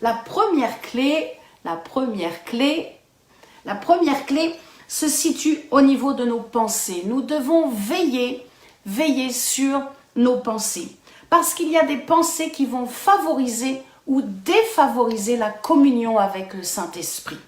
La première clé se situe au niveau de nos pensées. Nous devons veiller sur nos pensées. Parce qu'il y a des pensées qui vont favoriser ou défavoriser la communion avec le Saint-Esprit.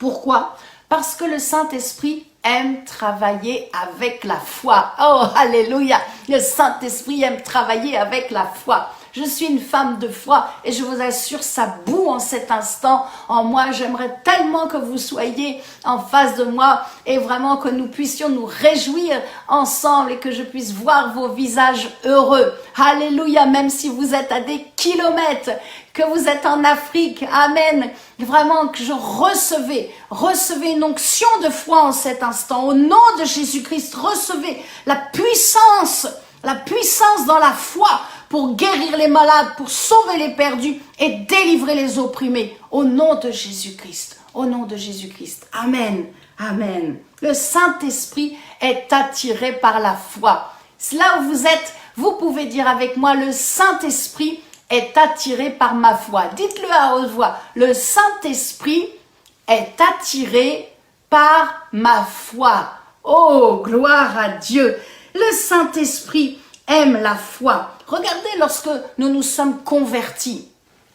Pourquoi? Parce que le Saint-Esprit aime travailler avec la foi. Oh, alléluia! Le Saint-Esprit aime travailler avec la foi. Je suis une femme de foi et je vous assure, ça bout en cet instant en moi. J'aimerais tellement que vous soyez en face de moi et vraiment que nous puissions nous réjouir ensemble et que je puisse voir vos visages heureux. Alléluia, même si vous êtes à des kilomètres, que vous êtes en Afrique. Amen. Vraiment que je recevez une onction de foi en cet instant. Au nom de Jésus-Christ, recevez la puissance dans la foi pour guérir les malades, pour sauver les perdus et délivrer les opprimés. Au nom de Jésus-Christ. Au nom de Jésus-Christ. Amen. Amen. Le Saint-Esprit est attiré par la foi. Là où vous êtes, vous pouvez dire avec moi, le Saint-Esprit est attiré par ma foi. Dites-le à haute voix. Le Saint-Esprit est attiré par ma foi. Oh, gloire à Dieu. Le Saint-Esprit aime la foi. Regardez lorsque nous nous sommes convertis.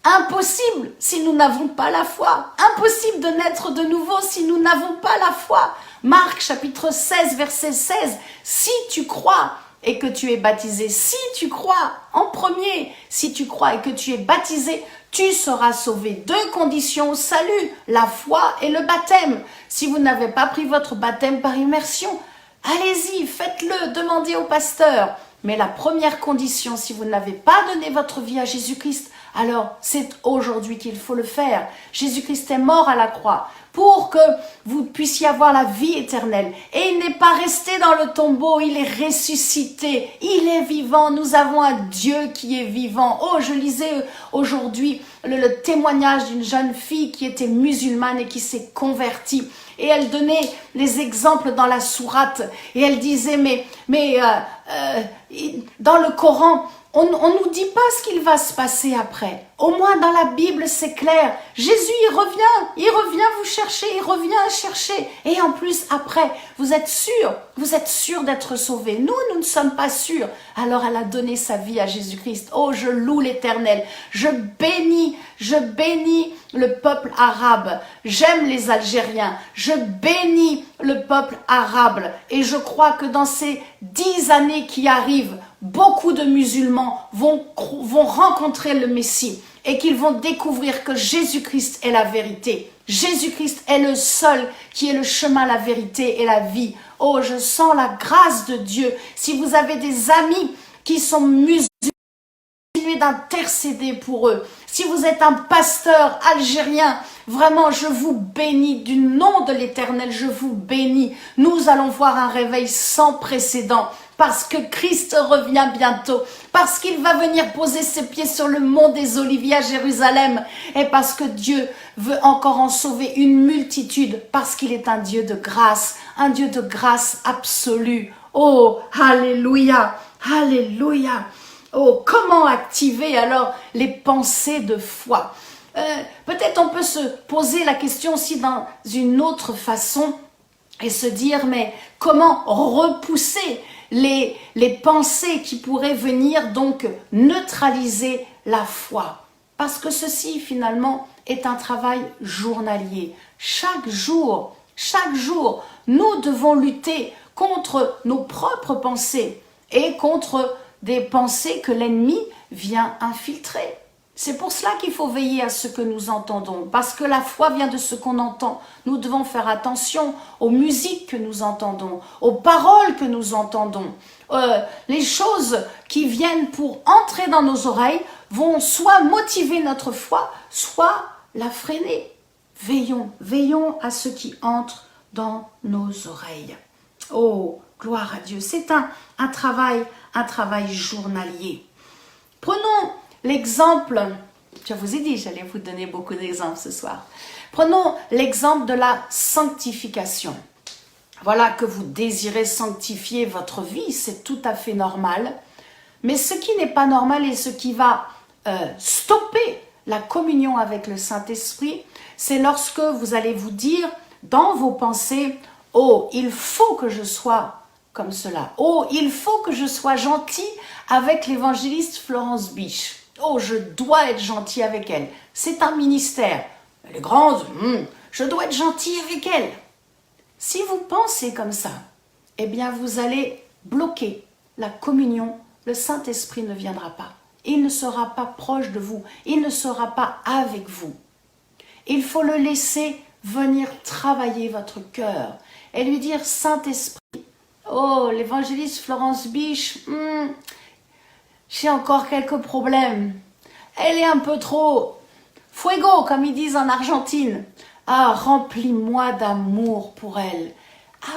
Impossible si nous n'avons pas la foi. Impossible de naître de nouveau si nous n'avons pas la foi. Marc chapitre 16 verset 16. Si tu crois et que tu es baptisé, si tu crois en premier, si tu crois et que tu es baptisé, tu seras sauvé. Deux conditions au salut, la foi et le baptême. Si vous n'avez pas pris votre baptême par immersion, allez-y, faites-le, demandez au pasteur. Mais la première condition, si vous n'avez pas donné votre vie à Jésus-Christ, alors c'est aujourd'hui qu'il faut le faire. Jésus-Christ est mort à la croix pour que vous puissiez avoir la vie éternelle. Et il n'est pas resté dans le tombeau, il est ressuscité, il est vivant. Nous avons un Dieu qui est vivant. Oh, je lisais aujourd'hui le témoignage d'une jeune fille qui était musulmane et qui s'est convertie. Et elle donnait les exemples dans la sourate. Et elle disait, dans le Coran, on nous dit pas ce qu'il va se passer après. Au moins dans la Bible, c'est clair. Jésus, il revient vous chercher, il revient chercher. Et en plus, après, vous êtes sûr d'être sauvés. Nous ne sommes pas sûrs. Alors elle a donné sa vie à Jésus-Christ. Oh, je loue l'Éternel. Je bénis le peuple arabe. J'aime les Algériens. Je bénis le peuple arabe. Et je crois que dans ces 10 années qui arrivent, beaucoup de musulmans vont rencontrer le Messie et qu'ils vont découvrir que Jésus-Christ est la vérité. Jésus-Christ est le seul qui est le chemin, la vérité et la vie. Oh, je sens la grâce de Dieu. Si vous avez des amis qui sont musulmans, continuez d'intercéder pour eux. Si vous êtes un pasteur algérien, vraiment, je vous bénis du nom de l'Éternel, je vous bénis. Nous allons voir un réveil sans précédent parce que Christ revient bientôt, parce qu'il va venir poser ses pieds sur le mont des Oliviers à Jérusalem et parce que Dieu veut encore en sauver une multitude, parce qu'il est un Dieu de grâce absolue. Oh, alléluia, alléluia. Oh, comment activer alors les pensées de foi? Peut-être on peut se poser la question aussi dans une autre façon et se dire, mais comment repousser les pensées qui pourraient venir donc neutraliser la foi? Parce que ceci finalement est un travail journalier. Chaque jour, nous devons lutter contre nos propres pensées et contre des pensées que l'ennemi vient infiltrer. C'est pour cela qu'il faut veiller à ce que nous entendons, parce que la foi vient de ce qu'on entend. Nous devons faire attention aux musiques que nous entendons, aux paroles que nous entendons. Les choses qui viennent pour entrer dans nos oreilles vont soit motiver notre foi, soit la freiner. Veillons à ce qui entre dans nos oreilles. Oh, gloire à Dieu. C'est un travail journalier. Prenons l'exemple, je vous ai dit, j'allais vous donner beaucoup d'exemples ce soir. Prenons l'exemple de la sanctification. Voilà que vous désirez sanctifier votre vie, c'est tout à fait normal. Mais ce qui n'est pas normal et ce qui va stopper La communion avec le Saint-Esprit, c'est lorsque vous allez vous dire dans vos pensées, « Oh, il faut que je sois comme cela. Oh, il faut que je sois gentil avec l'évangéliste Florence Biche. Oh, je dois être gentil avec elle. C'est un ministère. Elle est grande, je dois être gentil avec elle. » Si vous pensez comme ça, eh bien vous allez bloquer la communion. Le Saint-Esprit ne viendra pas. Il ne sera pas proche de vous. Il ne sera pas avec vous. Il faut le laisser venir travailler votre cœur et lui dire, Saint-Esprit, oh, l'évangéliste Florence Biche, j'ai encore quelques problèmes. Elle est un peu trop fuego, comme ils disent en Argentine. Ah, remplis-moi d'amour pour elle.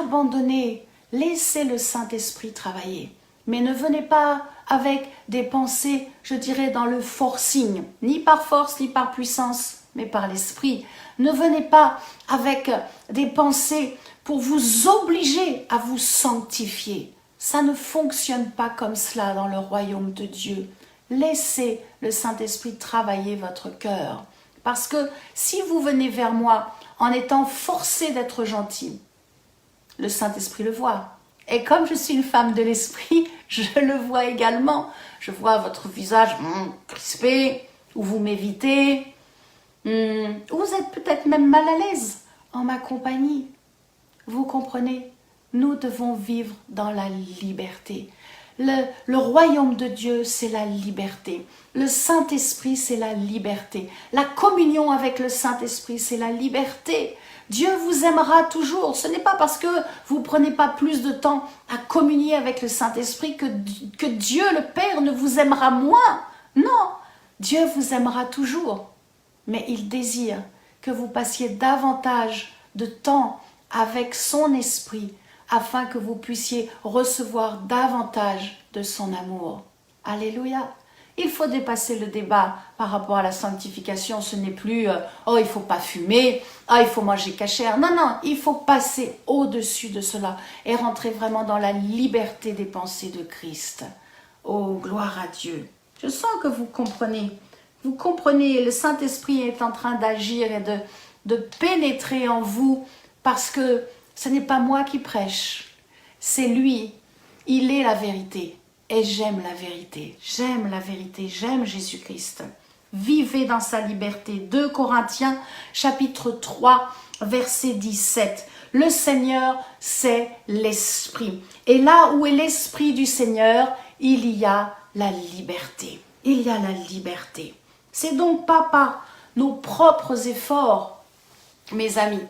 Abandonnez, laissez le Saint-Esprit travailler. Mais ne venez pas avec des pensées, je dirais, dans le forcing, ni par force, ni par puissance, mais par l'Esprit. Ne venez pas avec des pensées pour vous obliger à vous sanctifier. Ça ne fonctionne pas comme cela dans le royaume de Dieu. Laissez le Saint-Esprit travailler votre cœur. Parce que si vous venez vers moi en étant forcé d'être gentil, le Saint-Esprit le voit. Et comme je suis une femme de l'Esprit, je le vois également. Je vois votre visage crispé, ou vous m'évitez, ou vous êtes peut-être même mal à l'aise en ma compagnie. Vous comprenez? Nous devons vivre dans la liberté. Le royaume de Dieu, c'est la liberté. Le Saint-Esprit, c'est la liberté. La communion avec le Saint-Esprit, c'est la liberté. Dieu vous aimera toujours. Ce n'est pas parce que vous ne prenez pas plus de temps à communier avec le Saint-Esprit que Dieu le Père ne vous aimera moins. Non, Dieu vous aimera toujours. Mais il désire que vous passiez davantage de temps avec son esprit afin que vous puissiez recevoir davantage de son amour. Alléluia. Il faut dépasser le débat par rapport à la sanctification. Ce n'est plus oh, il ne faut pas fumer, ah, il faut manger cachère. Non, non, il faut passer au-dessus de cela et rentrer vraiment dans la liberté des pensées de Christ. Oh, gloire à Dieu. Je sens que vous comprenez. Vous comprenez, le Saint-Esprit est en train d'agir et de pénétrer en vous parce que ce n'est pas moi qui prêche, c'est lui. Il est la vérité. Et j'aime la vérité, j'aime Jésus-Christ. Vivez dans sa liberté. 2 Corinthiens, chapitre 3, verset 17. Le Seigneur, c'est l'Esprit. Et là où est l'Esprit du Seigneur, il y a la liberté. Il y a la liberté. C'est donc pas par nos propres efforts, mes amis,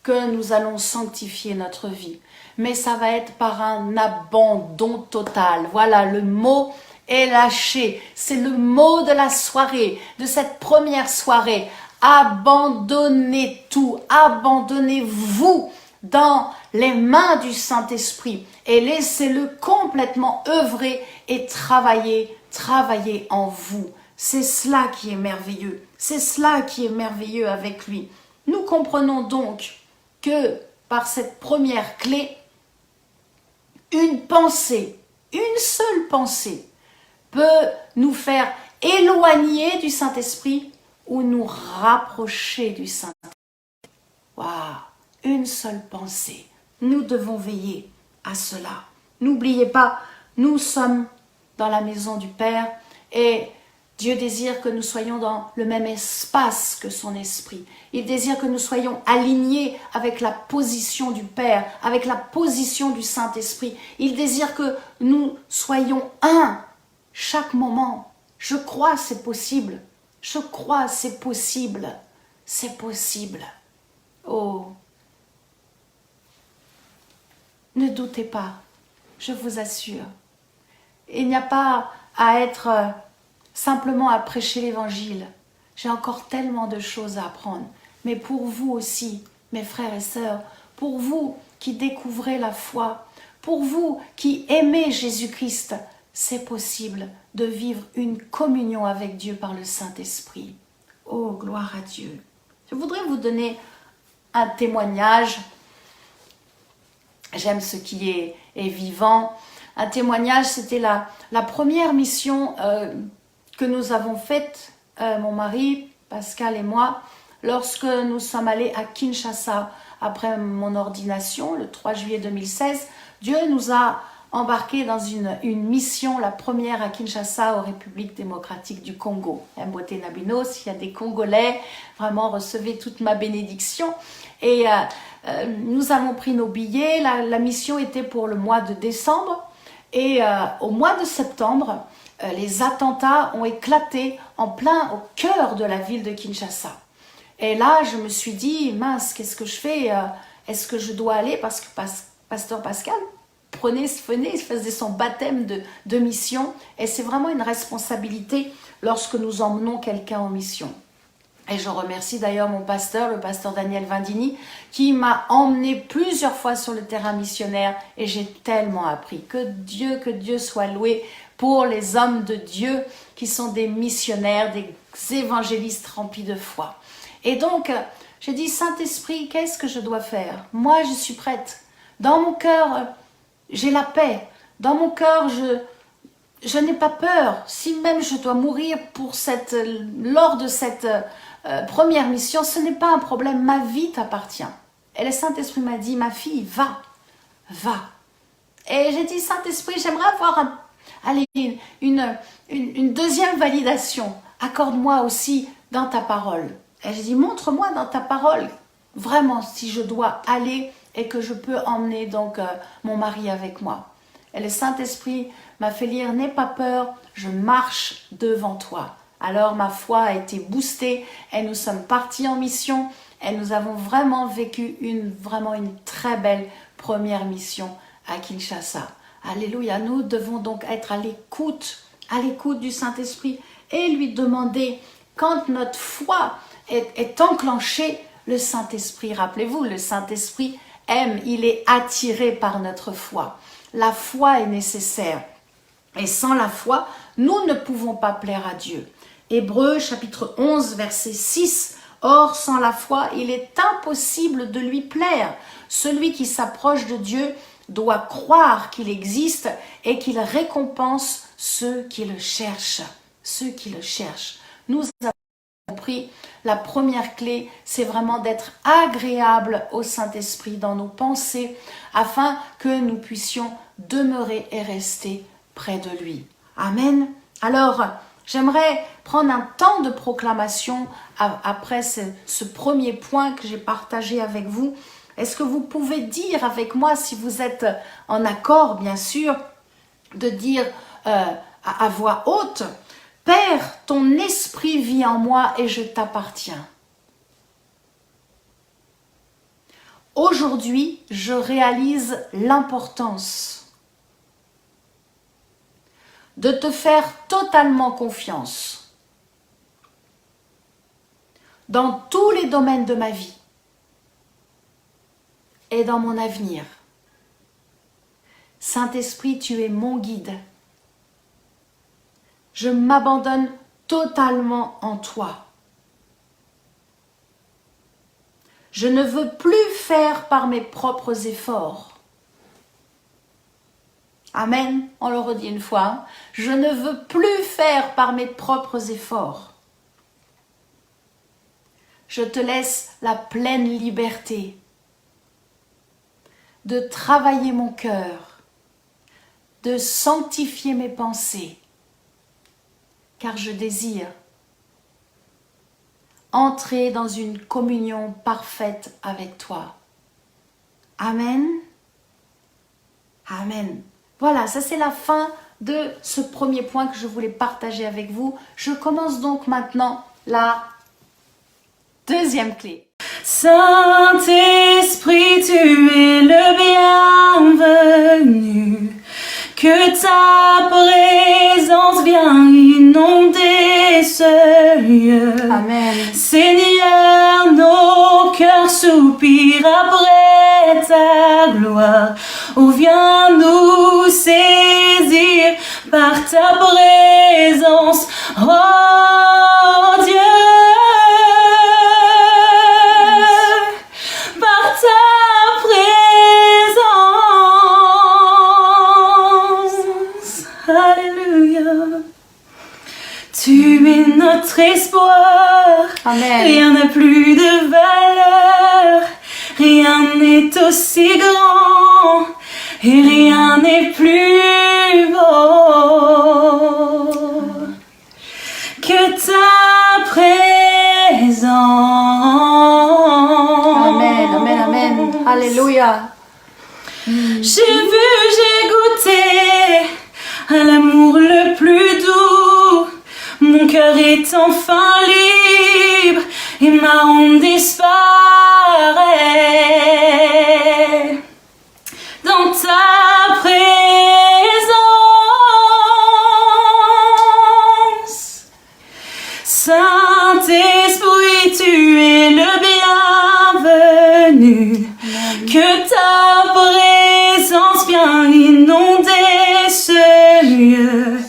que nous allons sanctifier notre vie. Mais ça va être par un abandon total. Voilà, le mot est lâché. C'est le mot de la soirée, de cette première soirée. Abandonnez tout, abandonnez-vous dans les mains du Saint-Esprit et laissez-le complètement œuvrer et travailler en vous. C'est cela qui est merveilleux. C'est cela qui est merveilleux avec lui. Nous comprenons donc que par cette première clé, une pensée, une seule pensée peut nous faire éloigner du Saint-Esprit ou nous rapprocher du Saint-Esprit. Waouh, une seule pensée. Nous devons veiller à cela. N'oubliez pas, nous sommes dans la maison du Père et Dieu désire que nous soyons dans le même espace que son esprit. Il désire que nous soyons alignés avec la position du Père, avec la position du Saint-Esprit. Il désire que nous soyons un chaque moment. Je crois c'est possible. Je crois c'est possible. C'est possible. Oh, ne doutez pas, je vous assure. Il n'y a pas à être simplement à prêcher l'évangile. J'ai encore tellement de choses à apprendre. Mais pour vous aussi, mes frères et sœurs, pour vous qui découvrez la foi, pour vous qui aimez Jésus-Christ, c'est possible de vivre une communion avec Dieu par le Saint-Esprit. Oh, gloire à Dieu. Je voudrais vous donner un témoignage. J'aime ce qui est vivant. Un témoignage, c'était la première mission que nous avons faite mon mari, Pascal et moi, lorsque nous sommes allés à Kinshasa après mon ordination, le 3 juillet 2016. Dieu nous a embarqués dans une mission, la première à Kinshasa, aux Républiques démocratiques du Congo. Mbote Nabinos, il y a des Congolais, vraiment recevez toute ma bénédiction. Et nous avons pris nos billets, la mission était pour le mois de décembre. Et au mois de septembre, les attentats ont éclaté en plein au cœur de la ville de Kinshasa. Et là, je me suis dit, mince, qu'est-ce que je fais? Est-ce que je dois aller? Parce que Pasteur Pascal venait, il faisait son baptême de mission. Et c'est vraiment une responsabilité lorsque nous emmenons quelqu'un en mission. Et je remercie d'ailleurs mon pasteur, le pasteur Daniel Vindini, qui m'a emmené plusieurs fois sur le terrain missionnaire et j'ai tellement appris. Que Dieu soit loué pour les hommes de Dieu qui sont des missionnaires, des évangélistes remplis de foi. Et donc, j'ai dit, Saint-Esprit, qu'est-ce que je dois faire? Moi, je suis prête. Dans mon cœur, j'ai la paix. Dans mon cœur, je n'ai pas peur. Si même je dois mourir lors de cette première mission, ce n'est pas un problème. Ma vie t'appartient. Et le Saint-Esprit m'a dit, ma fille, va. Et j'ai dit, Saint-Esprit, j'aimerais avoir une deuxième validation. Accorde-moi aussi dans ta parole. Et j'ai dit, montre-moi dans ta parole, vraiment, si je dois aller et que je peux emmener donc mon mari avec moi. Et le Saint-Esprit m'a fait lire, n'aie pas peur, je marche devant toi. Alors ma foi a été boostée et nous sommes partis en mission et nous avons vraiment vécu une très belle première mission à Kinshasa. Alléluia, nous devons donc être à l'écoute du Saint-Esprit et lui demander, quand notre foi est enclenchée, le Saint-Esprit, rappelez-vous, le Saint-Esprit aime, il est attiré par notre foi. La foi est nécessaire. Et sans la foi, nous ne pouvons pas plaire à Dieu. Hébreux chapitre 11, verset 6. Or, sans la foi, il est impossible de lui plaire. Celui qui s'approche de Dieu doit croire qu'il existe et qu'il récompense ceux qui le cherchent. Ceux qui le cherchent. Nous avons compris, la première clé, c'est vraiment d'être agréable au Saint-Esprit dans nos pensées afin que nous puissions demeurer et rester près de lui. Amen. Alors, j'aimerais prendre un temps de proclamation après ce premier point que j'ai partagé avec vous. Est-ce que vous pouvez dire avec moi, si vous êtes en accord, bien sûr, de dire à voix haute, Père, ton esprit vit en moi et je t'appartiens. Aujourd'hui, je réalise l'importance de te faire totalement confiance dans tous les domaines de ma vie et dans mon avenir. Saint-Esprit, tu es mon guide. Je m'abandonne totalement en toi. Je ne veux plus faire par mes propres efforts. Amen, on le redit une fois. Hein. Je ne veux plus faire par mes propres efforts. Je te laisse la pleine liberté de travailler mon cœur, de sanctifier mes pensées, car je désire entrer dans une communion parfaite avec toi. Amen. Amen. Voilà, ça c'est la fin de ce premier point que je voulais partager avec vous. Je commence donc maintenant la deuxième clé. Saint-Esprit, tu es le bienvenu. Que ta présence vienne inonder ce lieu. Amen. Seigneur, nos cœurs soupirent après ta gloire. Oh, viens nous saisir par ta présence, oh Dieu. Par ta présence, alléluia. Tu es notre espoir. Amen. Rien n'a plus de valeur, rien n'est aussi grand, et rien n'est plus beau que ta présence. Amen, amen, amen. Alléluia. J'ai vu, j'ai goûté à l'amour le plus doux. Mon cœur est enfin libre et ma honte disparaît dans ta présence. Saint-Esprit, tu es le bienvenu. Que ta présence vienne inonder ce lieu.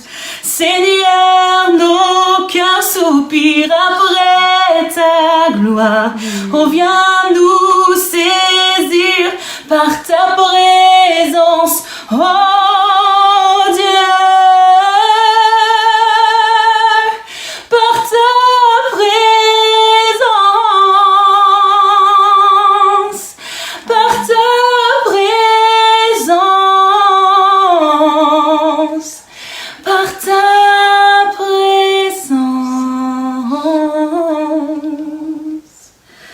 Seigneur, nos cœurs soupirent après ta gloire. Oh, viens nous saisir par ta présence.